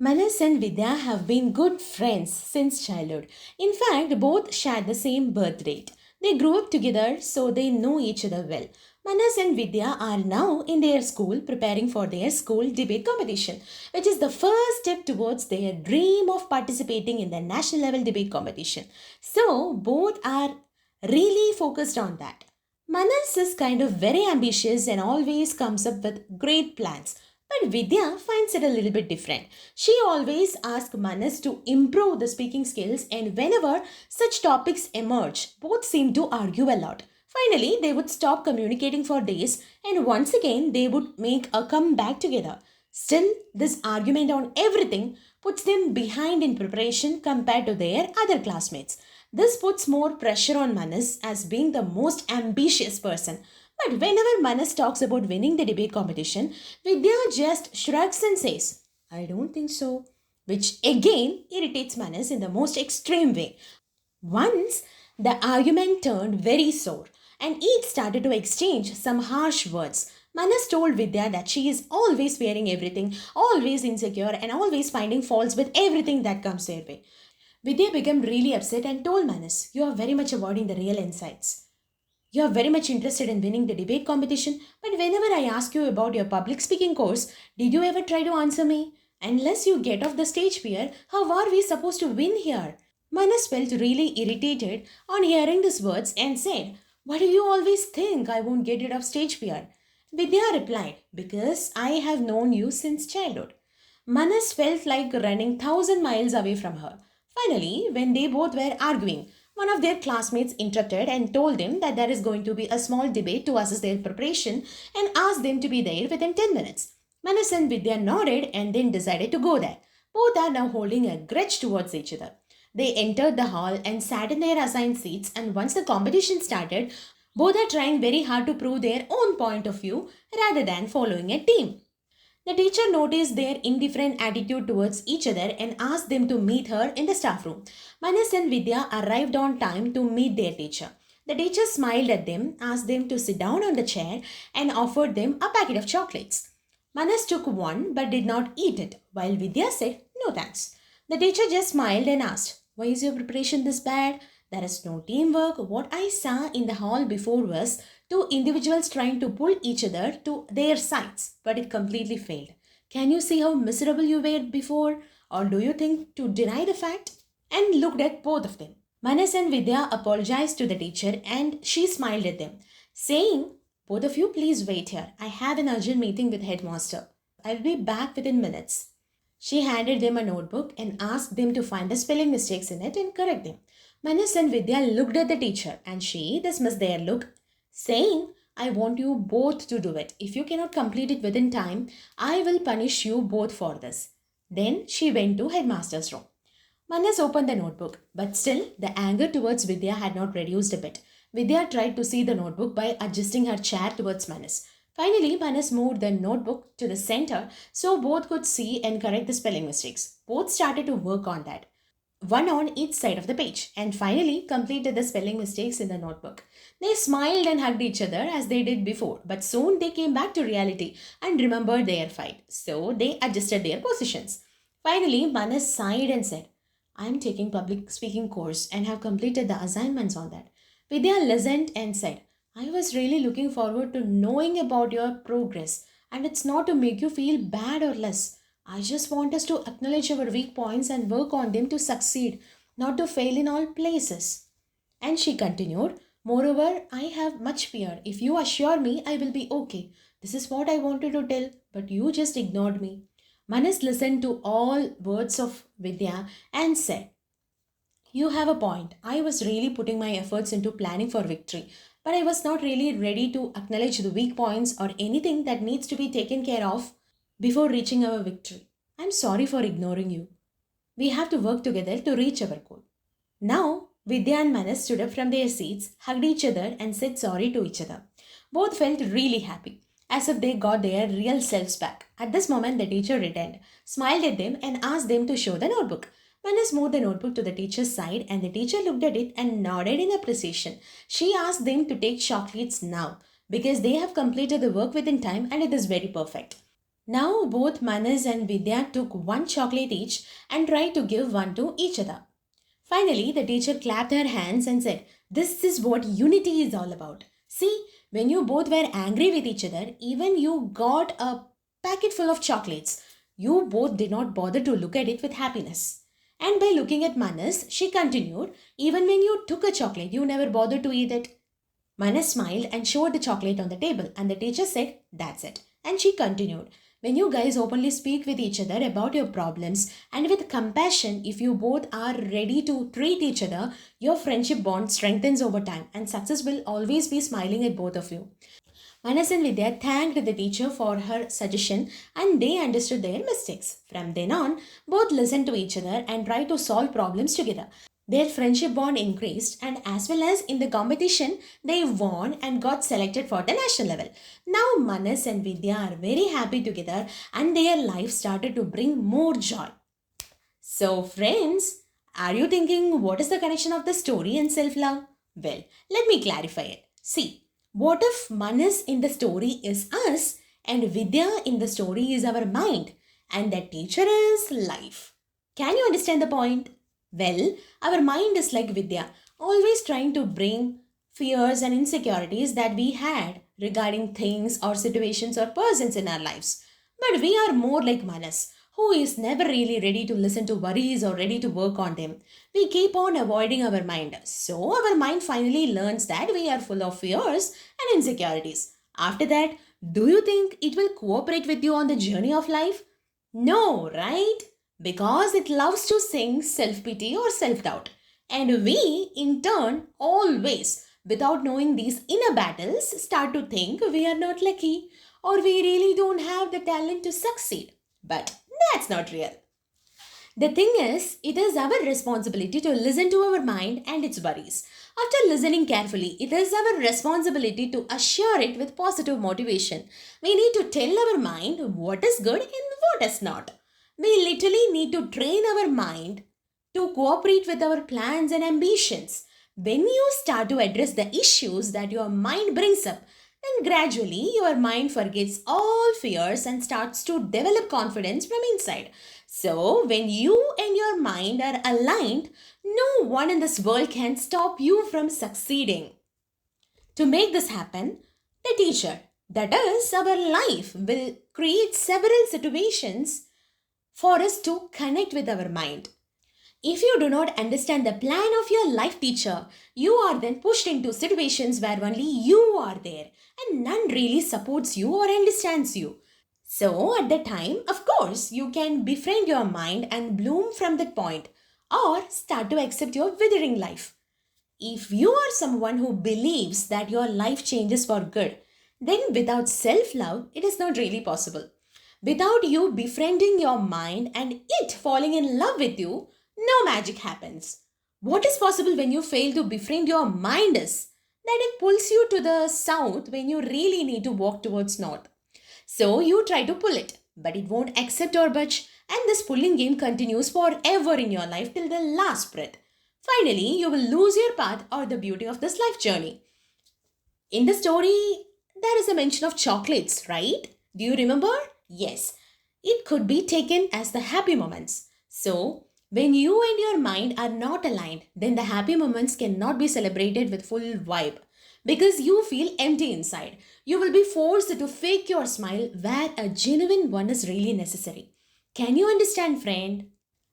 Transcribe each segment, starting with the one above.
Manas and Vidya have been good friends since childhood. In fact, both share the same birth date. They grew up together, so they know each other well. Manas and Vidya are now in their school preparing for their school debate competition, which is the first step towards their dream of participating in the national level debate competition. So, both are really focused on that. Manas is kind of very ambitious and always comes up with great plans. But Vidya finds it a little bit different. She always asks Manas to improve the speaking skills, and whenever such topics emerge, both seem to argue a lot. Finally, they would stop communicating for days and once again they would make a comeback together. Still, this argument on everything puts them behind in preparation compared to their other classmates. This puts more pressure on Manas as being the most ambitious person. But whenever Manas talks about winning the debate competition, Vidya just shrugs and says, I don't think so, which again irritates Manas in the most extreme way. Once the argument turned very sore and each started to exchange some harsh words. Manas told Vidya that she is always fearing everything, always insecure, and always finding faults with everything that comes their way. Vidya became really upset and told Manas, you are very much avoiding the real insights. You are very much interested in winning the debate competition, but whenever I ask you about your public speaking course, did you ever try to answer me? Unless you get off the stage fear, how are we supposed to win here? Manas felt really irritated on hearing these words and said, why do you always think I won't get rid of stage fear? Vidya replied, because I have known you since childhood. Manas felt like running 1,000 miles away from her. Finally, when they both were arguing, one of their classmates interrupted and told them that there is going to be a small debate to assess their preparation and asked them to be there within 10 minutes. Manas and Vidya nodded and then decided to go there. Both are now holding a grudge towards each other. They entered the hall and sat in their assigned seats, and once the competition started, both are trying very hard to prove their own point of view rather than following a team. The teacher noticed their indifferent attitude towards each other and asked them to meet her in the staff room. Manas and Vidya arrived on time to meet their teacher. The teacher smiled at them, asked them to sit down on the chair, and offered them a packet of chocolates. Manas took one but did not eat it, while Vidya said, no thanks. The teacher just smiled and asked, why is your preparation this bad? There is no teamwork. What I saw in the hall before was two individuals trying to pull each other to their sides, but it completely failed. Can you see how miserable you were before? Or do you think to deny the fact? And looked at both of them. Manas and Vidya apologized to the teacher and she smiled at them, saying, both of you please wait here. I have an urgent meeting with headmaster. I'll be back within minutes. She handed them a notebook and asked them to find the spelling mistakes in it and correct them. Manas and Vidya looked at the teacher and she dismissed their look, saying, I want you both to do it. If you cannot complete it within time, I will punish you both for this. Then she went to headmaster's room. Manas opened the notebook, but still the anger towards Vidya had not reduced a bit. Vidya tried to see the notebook by adjusting her chair towards Manas. Finally, Manas moved the notebook to the center so both could see and correct the spelling mistakes. Both started to work on that, one on each side of the page, and finally completed the spelling mistakes in the notebook. They smiled and hugged each other as they did before, but soon they came back to reality and remembered their fight, so they adjusted their positions. Finally, Manas sighed and said, I am taking public speaking course and have completed the assignments on that. Vidya listened and said, I was really looking forward to knowing about your progress, and it's not to make you feel bad or less. I just want us to acknowledge our weak points and work on them to succeed, not to fail in all places. And she continued, moreover, I have much fear. If you assure me I will be okay. This is what I wanted to tell, but you just ignored me. Manas listened to all words of Vidya and said, you have a point. I was really putting my efforts into planning for victory, but I was not really ready to acknowledge the weak points or anything that needs to be taken care of before reaching our victory. I'm sorry for ignoring you. We have to work together to reach our goal. Now, Vidya and Manas stood up from their seats, hugged each other, and said sorry to each other. Both felt really happy, as if they got their real selves back. At this moment, the teacher returned, smiled at them, and asked them to show the notebook. Manas moved the notebook to the teacher's side, and the teacher looked at it and nodded in appreciation. She asked them to take chocolates now, because they have completed the work within time and it is very perfect. Now both Manas and Vidya took one chocolate each and tried to give one to each other. Finally, the teacher clapped her hands and said, "This is what unity is all about. See, when you both were angry with each other, even you got a packet full of chocolates, you both did not bother to look at it with happiness." And by looking at Manas, she continued, "Even when you took a chocolate, you never bothered to eat it." Manas smiled and showed the chocolate on the table, and the teacher said, "That's it." And she continued, "When you guys openly speak with each other about your problems and with compassion, if you both are ready to treat each other, your friendship bond strengthens over time, and success will always be smiling at both of you." Manas and Vidya thanked the teacher for her suggestion and they understood their mistakes. From then on, both listened to each other and tried to solve problems together. Their friendship bond increased, and as well as in the competition, they won and got selected for the national level. Now, Manas and Vidya are very happy together and their life started to bring more joy. So, friends, are you thinking what is the connection of the story and self love? Well, let me clarify it. See, what if Manas in the story is us and Vidya in the story is our mind and the teacher is life? Can you understand the point? Well, our mind is like Vidya, always trying to bring fears and insecurities that we had regarding things or situations or persons in our lives. But we are more like Manas, who is never really ready to listen to worries or ready to work on them. We keep on avoiding our mind. So our mind finally learns that we are full of fears and insecurities. After that, do you think it will cooperate with you on the journey of life? No, right? Because it loves to sing self pity or self doubt. And we, in turn, always, without knowing these inner battles, start to think we are not lucky or we really don't have the talent to succeed. But that's not real. The thing is, it is our responsibility to listen to our mind and its worries. After listening carefully, it is our responsibility to assure it with positive motivation. We need to tell our mind what is good and what is not. We literally need to train our mind to cooperate with our plans and ambitions. When you start to address the issues that your mind brings up, then gradually your mind forgets all fears and starts to develop confidence from inside. So, when you and your mind are aligned, no one in this world can stop you from succeeding. To make this happen, the teacher, that is our life, will create several situations for us to connect with our mind. If you do not understand the plan of your life teacher, you are then pushed into situations where only you are there and none really supports you or understands you. So, at that time, of course, you can befriend your mind and bloom from that point or start to accept your withering life. If you are someone who believes that your life changes for good, then without self love, it is not really possible. Without you befriending your mind and it falling in love with you, no magic happens. What is possible when you fail to befriend your mind is that it pulls you to the south when you really need to walk towards north. So you try to pull it, but it won't accept or budge, and this pulling game continues forever in your life till the last breath. Finally, you will lose your path or the beauty of this life journey. In the story, there is a mention of chocolates, right? Do you remember? Yes. It could be taken as the happy moments. So, when you and your mind are not aligned, then the happy moments cannot be celebrated with full vibe because you feel empty inside. You will be forced to fake your smile where a genuine one is really necessary. Can you understand, friend?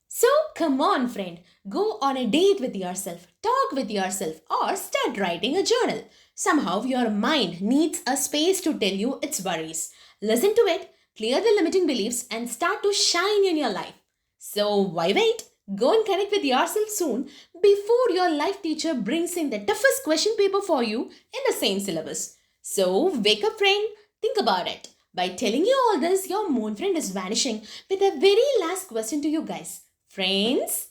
So, come on, friend, go on a date with yourself, talk with yourself, or start writing a journal. Somehow, your mind needs a space to tell you its worries. Listen to it, clear the limiting beliefs, and start to shine in your life. So, why wait? Go and connect with yourself soon before your life teacher brings in the toughest question paper for you in the same syllabus. So, wake up, friend, think about it. By telling you all this, your moon friend is vanishing with a very last question to you guys. Friends,